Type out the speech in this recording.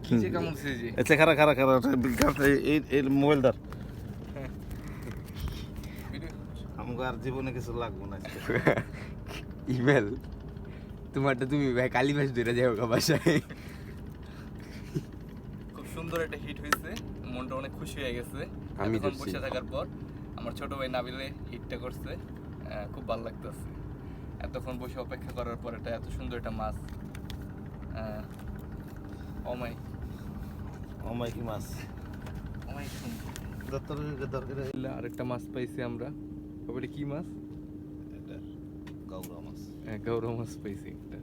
কিসে কামড়ছে যে আচ্ছা খারা খারা খারা এই মোবাইল ধর আমাকে আর জীবনে কিছু লাগবো না ইমেল তোমারটা তুমি ভাই কালী মাছ ধরে যাও বাসায়। খুব সুন্দর একটা হিট হয়েছে, মনটা অনেক খুশি হয়ে গেছে। আমি বসে থাকার পর আমার ছোট ভাই নাবিলে হিটটা করছে, খুব ভালো লাগতেছে। এতক্ষণ বসে অপেক্ষা করার পর এটা এত সুন্দর একটা মাছ। অমাই অমাই কি মাছ অমাই সুন্দর। দরকার আরেকটা মাছ পাইছি আমরা, ওটা কি মাছ? এটা গাউরা মাছ। গৌরব মাছ পাইছি একটা।